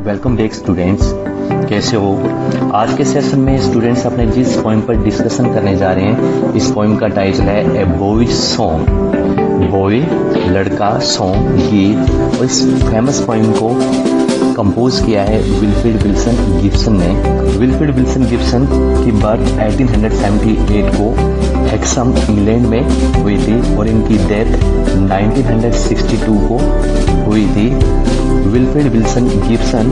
Welcome back students, कैसे हो। आज के सेशन में स्टूडेंट्स अपने जिस पोइम पर डिस्कशन करने जा रहे हैं, इस पोइम का टाइटल है ए बॉय सॉन्ग। बॉय लड़का, सॉन्ग गीत। और इस फेमस पोइम को कंपोज किया है विल्फ्रेड विल्सन गिब्सन ने। विल्फ्रेड विल्सन गिब्सन की बर्थ 1878 को हेक्सम इंग्लैंड में हुई थी और इनकी डेथ 1962 को हुई थी। विल्फ्रेड विल्सन गिब्सन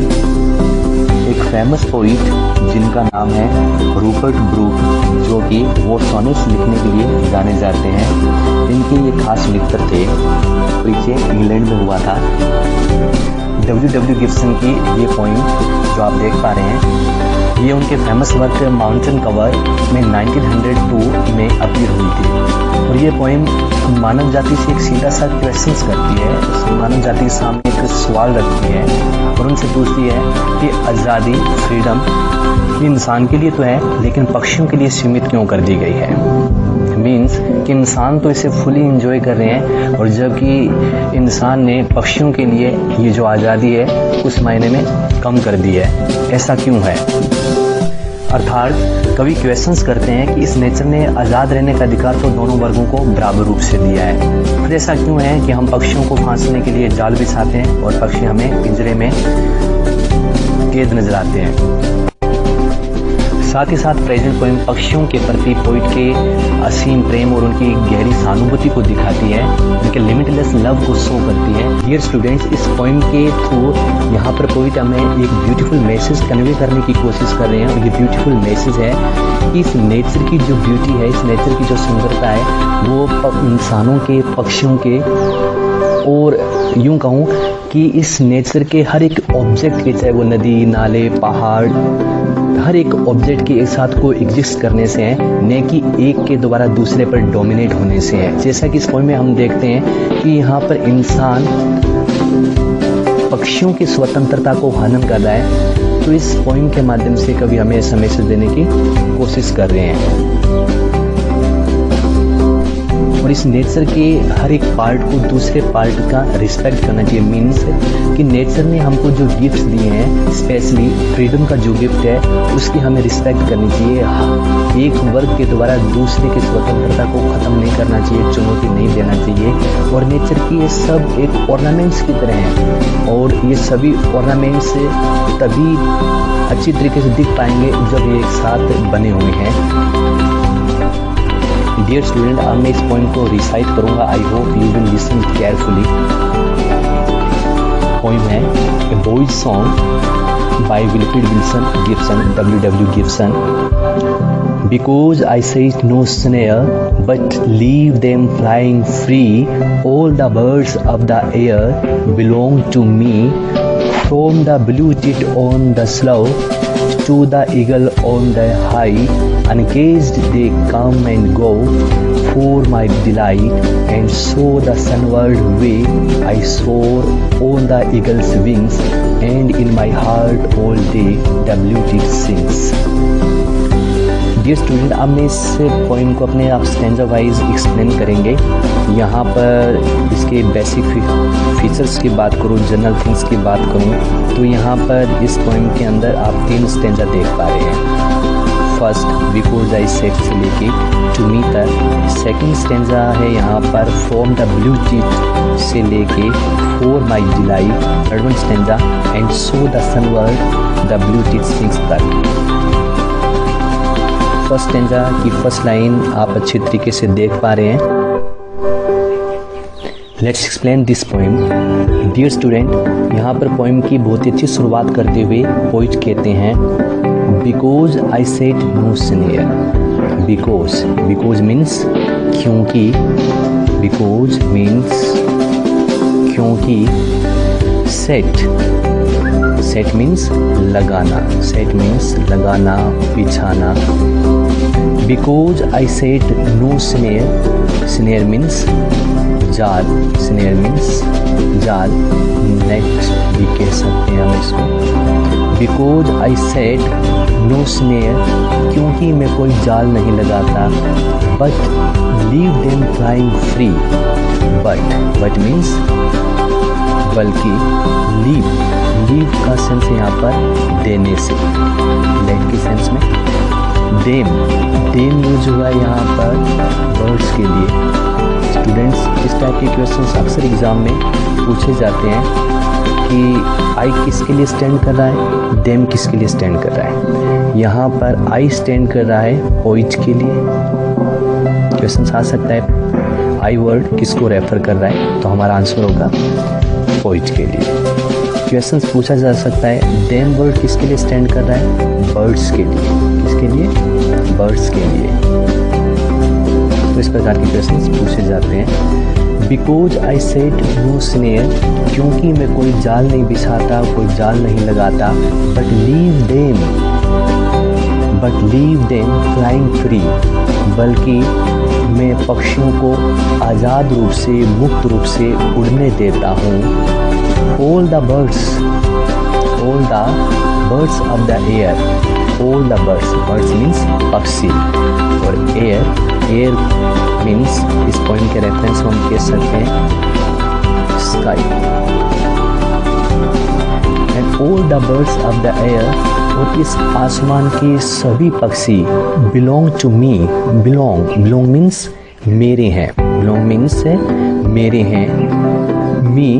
एक फेमस पोइट जिनका नाम है रूपर्ट ब्रूक, जो कि वो सोनेट्स लिखने के लिए जाने जाते हैं। इनके ये खास मित्र थे, पीछे इंग्लैंड में हुआ था। W गिब्सन की ये पोइम जो आप देख पा रहे हैं, ये उनके फेमस वर्क माउंटेन कवर में 1902 में अपीयर हुई थी। और ये पोइम मानव जाति से एक सीधा सा क्वेश्चंस करती है, मानव जाति के सामने एक सवाल रखती है और उनसे पूछती है कि आज़ादी, फ्रीडम ये इंसान के लिए तो है, लेकिन पक्षियों के लिए सीमित क्यों कर दी गई है। मीन्स कि इंसान तो इसे फुली एंजॉय कर रहे हैं, और जबकि इंसान ने पक्षियों के लिए ये जो आज़ादी है उस मायने में कम कर दी है। ऐसा क्यों है? अर्थात कवि क्वेश्चंस करते हैं कि इस नेचर ने आज़ाद रहने का अधिकार तो दोनों वर्गों को बराबर रूप से दिया है, फिर ऐसा क्यों है कि हम पक्षियों को फांसने के लिए जाल बिछाते हैं और पक्षी हमें पिंजरे में कैद नजर आते हैं। साथ ही साथ प्रेजेंट पोइम पक्षियों के प्रति पोइट के असीम प्रेम और उनकी गहरी सहानुभूति को दिखाती है, उनके लिमिटलेस लव को शो करती है। डियर स्टूडेंट्स, इस पोइम के थ्रू यहाँ पर पोइट हमें एक ब्यूटीफुल मैसेज कन्वे करने की कोशिश कर रहे हैं। और ये ब्यूटीफुल मैसेज है कि इस नेचर की जो ब्यूटी है, इस नेचर की जो सुंदरता है, वो इंसानों के, पक्षियों के, और यूं कहूँ कि इस नेचर के हर एक ऑब्जेक्ट के, चाहे वो नदी, नाले, पहाड़, हर एक ऑब्जेक्ट के एक साथ को एग्जिस्ट करने से है, न कि एक के द्वारा दूसरे पर डोमिनेट होने से है। जैसा कि इस पोइम में हम देखते हैं कि यहाँ पर इंसान पक्षियों की स्वतंत्रता को हनन कर रहा है। तो इस पोइम के माध्यम से कवि हमें ऐसा मैसेज देने की कोशिश कर रहे हैं। और इस नेचर के हर एक पार्ट को दूसरे पार्ट का रिस्पेक्ट करना चाहिए। मीन्स कि नेचर ने हमको जो गिफ्ट्स दिए हैं, स्पेशली फ्रीडम का जो गिफ्ट है, उसकी हमें रिस्पेक्ट करनी चाहिए। एक वर्ग के द्वारा दूसरे की स्वतंत्रता को ख़त्म नहीं करना चाहिए, चुनौती नहीं देना चाहिए। और नेचर की ये सब एक ऑर्नामेंट्स की तरह हैं, और ये सभी ऑर्नामेंट्स तभी अच्छी तरीके से दिख पाएंगे जब ये एक साथ बने हुए हैं। डियर स्टूडेंट, अब मैं इस पॉइंट को रिसाइट करूंगा। I hope you will listen carefully. Poem है a boy song by Wilfred Wilson Gibson, W Gibson. Because I set no snare, but leave them flying free. All the birds of the air belong to me. From the blue tit on the slough to the eagle on the high, uncaged they come and go for my delight, and so the sunward way I soar on the eagle's wings, and in my heart all day the blue tit sings. Dear student, अब मैं इस point को अपने आप stanza wise explain करेंगे। यहाँ पर इसके बेसिक फीचर्स की बात करूँ, जनरल थिंग्स की बात करूँ, तो यहाँ पर इस पॉइंट के अंदर आप 3 स्टैंजा देख पा रहे हैं। फर्स्ट, बिकॉज आई सेट से लेके टू मी तक। सेकेंड स्टैंजा है यहाँ पर फ्रॉम द ब्लू टिट से लेके for my delight. Third one stanza and so the sunward the blue tit sings तक। फर्स्ट स्टैंजा की फर्स्ट लाइन आप अच्छे तरीके से देख पा रहे हैं। Let's explain this poem. Dear student, यहाँ पर पोइम की बहुत ही अच्छी शुरुआत करते हुए पोइट कहते हैं because I set no snare. Because means क्योंकि, बिकॉज मीन्स क्योंकि। सेट मीन्स लगाना, सेट मीन्स लगाना, बिछाना। Because I set no snare, snare means जाल, स्नेयर मीन्स जाल, नेट भी कह सकते हैं हम इसको। Because I set no snare, क्योंकि मैं कोई जाल नहीं लगाता। But leave them flying free, but means बल्कि लीव का सेंस है यहाँ पर देने से, लेट के सेंस में। डेम यूज हुआ है यहाँ पर बर्ड्स के लिए। स्टूडेंट्स, इस टाइप के क्वेश्चंस अक्सर एग्जाम में पूछे जाते हैं कि आई किसके लिए स्टैंड कर रहा है, डेम किसके लिए स्टैंड कर रहा है। यहाँ पर आई स्टैंड कर रहा है पोइट के लिए। क्वेश्चन आ सकता है आई वर्ड किसको रेफर कर रहा है, तो हमारा आंसर होगा पोइट के लिए। क्वेश्चन पूछा जा सकता है डेम वर्ड किसके लिए स्टैंड कर रहा है, बर्ड्स के लिए। किसके लिए, बर्ड्स के लिए। तो इस प्रकार के क्वेश्चन पूछे जाते हैं। Because I set no snare, क्योंकि मैं कोई जाल नहीं बिछाता, कोई जाल नहीं लगाता। But leave them flying free, बल्कि मैं पक्षियों को आज़ाद रूप से, मुक्त रूप से उड़ने देता हूँ। All the birds of the air, all the birds means पक्षी, और air means इस पॉइंट के रेफरेंस में हम कह सकते हैं sky, and all the birds of the air, और इस आसमान के सभी पक्षी belong to me, belong means मेरे हैं, belong means मेरे हैं। मी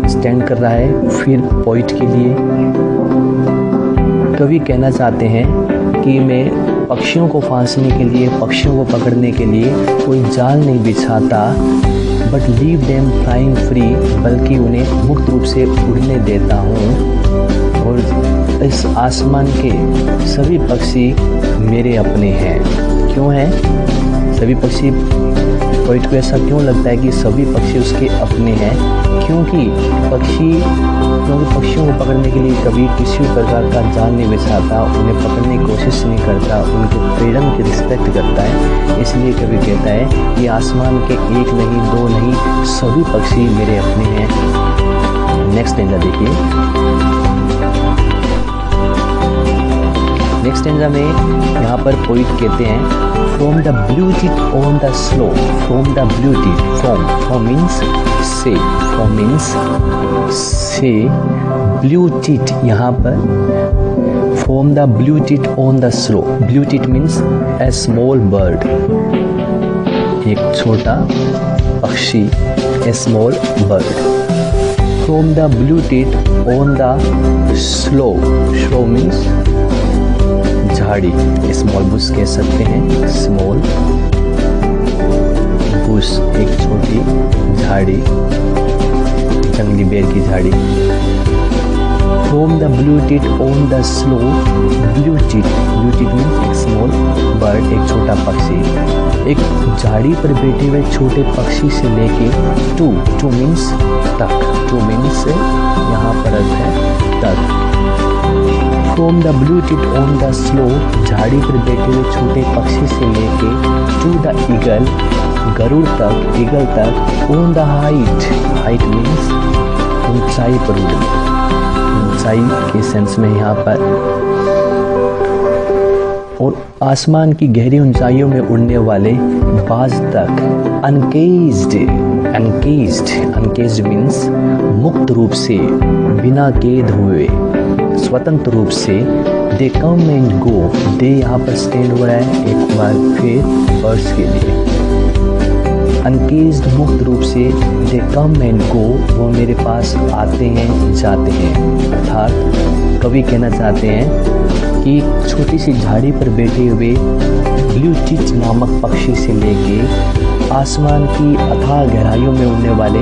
स्टैंड कर रहा है फिर पोइट के लिए। कवि कहना चाहते हैं कि मैं पक्षियों को फांसने के लिए, पक्षियों को पकड़ने के लिए कोई जाल नहीं बिछाता। But leave them flying free, बल्कि उन्हें मुक्त रूप से उड़ने देता हूँ। और इस आसमान के सभी पक्षी मेरे अपने हैं। क्यों हैं सभी पक्षी? पोइट को ऐसा क्यों लगता है कि सभी पक्षी उसके अपने हैं? क्योंकि पक्षियों को पकड़ने के लिए कभी किसी प्रकार का जाल नहीं बिछाता, उन्हें पकड़ने की कोशिश नहीं करता, उनके फ्रीडम की रिस्पेक्ट करता है। इसलिए कभी कहता है कि आसमान के एक नहीं, दो नहीं, सभी पक्षी मेरे अपने हैं। नेक्स्ट स्टेंजा देखिए। नेक्स्ट स्टेंजा में यहाँ पर पोइट कहते हैं from the blue tit on the sloe, from the blue tit, from means से, फ्रॉम मीन्स से, ब्लू टिट यहाँ पर from the blue tit on the sloe. Blue tit means a small bird, एक छोटा पक्षी, a small bird. From the blue tit on the sloe, sloe means झाड़ी, small bush कह सकते हैं, स्मॉल बुश एक छोटी झाड़ी, जंगली बेर की झाड़ी। From the blue tit on the sloe, blue tit means एक स्मॉल बर्ड, एक छोटा पक्षी, एक झाड़ी पर बैठे हुए छोटे पक्षी से लेके टू मीन्स तक, टू मीन्स यहाँ पर अर्थ है तक। From the blue tit on the slow, झाड़ी पर बैठे हुए छोटे पक्षी से लेके टू द ईगल, गरुड़ तक, ईगल तक। ऑन द हाइट मीन्स ऊंचाई पर उड़ना, ऊंचाई के सेंस में यहाँ पर। और आसमान की गहरी ऊंचाइयों में उड़ने वाले बाज तक। अनकेज्ड मीन्स मुक्त रूप से, बिना कैद हुए, स्वतंत्र रूप से। दे कम एंड गो, दे यहाँ पर स्टैंड हो रहा है एक बार फिर बर्ड्स के लिए। अनकेज्ड मुक्त रूप से, दे कम एंड गो, वो मेरे पास आते हैं जाते हैं। अर्थात कवि कहना चाहते हैं कि छोटी सी झाड़ी पर बैठे हुए ब्लू टिट नामक पक्षी से लेके आसमान की अथाह गहराइयों में उड़ने वाले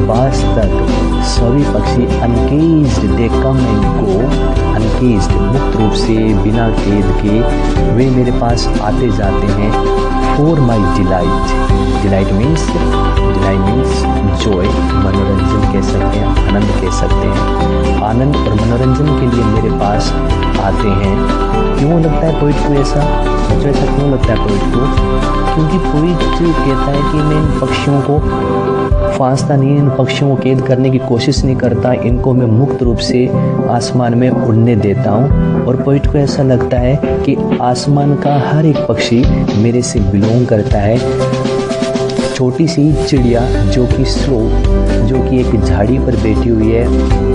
बाज तक सभी पक्षी अनकेज्ड, दे कम एंड गो, अनकेज्ड मुक्त रूप से, बिना कैद के वे मेरे पास आते जाते हैं। For my delight means Joy, मनोरंजन कह सकते हैं, आनंद कह सकते हैं। आनंद और मनोरंजन के लिए मेरे पास आते हैं। क्यों लगता है पोइट को ऐसा? बच्चों ऐसा क्यों लगता है पोइट को? क्योंकि पोइट कहता है कि मैं इन पक्षियों को फांसता नहीं, इन पक्षियों को कैद करने की कोशिश नहीं करता, इनको मैं मुक्त रूप से आसमान में उड़ने देता हूँ। और पोइट को ऐसा लगता है कि आसमान का हर एक पक्षी मेरे से बिलोंग करता है। छोटी सी चिड़िया जो कि एक झाड़ी पर बैठी हुई है,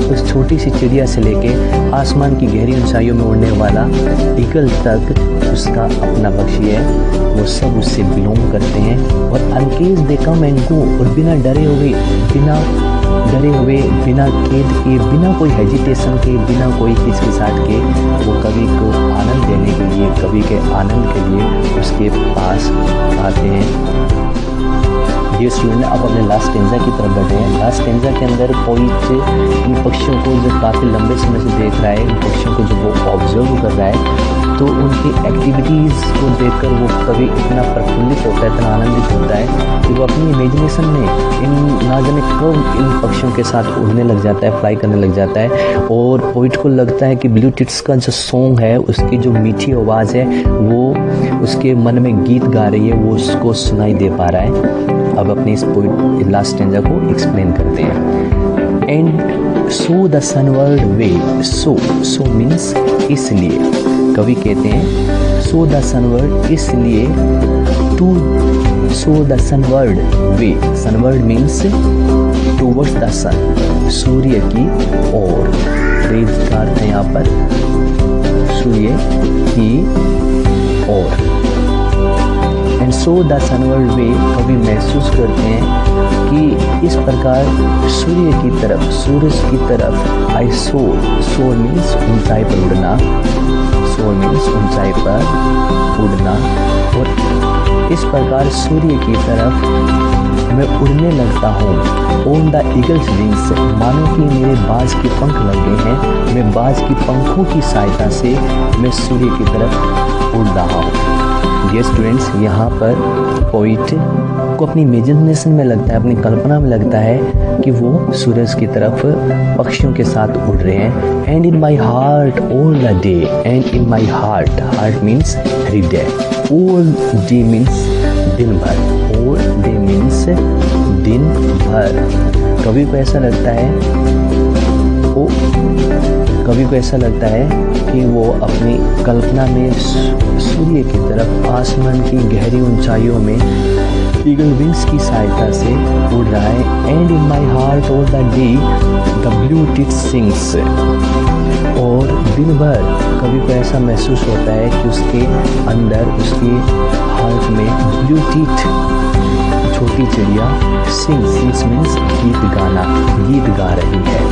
उस छोटी सी चिड़िया से लेके आसमान की गहरी ऊंचाइयों में उड़ने वाला ईगल तक उसका अपना पक्षी है, वो सब उससे बिलोंग करते हैं। और अनकेस दे कम एंड गो, और बिना डरे हुए, बिना खेद के, बिना कोई हेजिटेशन के, बिना कोई हिचकिचाहट के वो कवि को आनंद देने के लिए, कवि के आनंद के लिए उसके पास आते हैं। डियर स्टूडेंट, अब अपने लास्ट स्टेंजा की तरफ बढ़े हैं। लास्ट स्टेंजा के अंदर पोइट इन पक्षियों को जो काफ़ी लंबे समय से देख रहा है, इन पक्षियों को जो वो ऑब्जर्व कर रहा है, तो उनकी एक्टिविटीज़ को देखकर वो कभी इतना प्रफुल्लित होता है, इतना आनंदित होता है कि वो अपनी इमेजिनेशन में ना जाने कब इन पक्षियों के साथ उड़ने लग जाता है, फ्लाई करने लग जाता है। और पोइट को लगता है कि ब्लू टिट्स का जो सॉन्ग है, उसकी जो मीठी आवाज़ है, वो उसके मन में गीत गा रही है, वो उसको सुनाई दे पा रहा है। अब अपने इस पोइट लास्ट स्टेंजा को एक्सप्लेन करते हैं। And so the sunward way, so means इसलिए, कवि कहते हैं सो द सनवर्ड इसलिए, to so the sunward way, sunward means towards the sun, सूर्य की ओर, रेज का अर्थ है यहाँ पर सूर्य की ओर। एंड सो द सनवर्ड वे, कवि महसूस करते हैं कि इस प्रकार सूर्य की तरफ, सूरज की तरफ, आई सोर मीन्स ऊंचाई पर उड़ना, सोर मीन्स ऊंचाई पर उड़ना, और इस प्रकार सूर्य की तरफ मैं उड़ने लगता हूँ। ऑन द ईगल्स विंग्स, मानो कि मेरे बाज के पंख लग गए हैं, मैं बाज की पंखों की सहायता से मैं सूर्य की तरफ उड़ रहा हूँ। डियर स्टूडेंट्स, यहाँ पर पोइट को अपनी इमेजिनेशन में लगता है, अपनी कल्पना में लगता है कि वो सूरज की तरफ पक्षियों के साथ उड़ रहे हैं। And in my heart all the day, and in my heart, heart means हृदय, ऑल डे मीन्स दिन भर, ऑल डे मीन्स दिन भर। कवि को ऐसा लगता है कि वो अपनी कल्पना में सूर्य की तरफ आसमान की गहरी ऊंचाइयों में ईगल विंग्स की सहायता से उड़ रहा है। And in my heart all the day the blue tit sings, और दिन भर कवि को ऐसा महसूस होता है कि उसके अंदर, उसके हार्ट में ब्लू टिट छोटी चिड़िया सिंग्स मीन्स गीत गा रही है।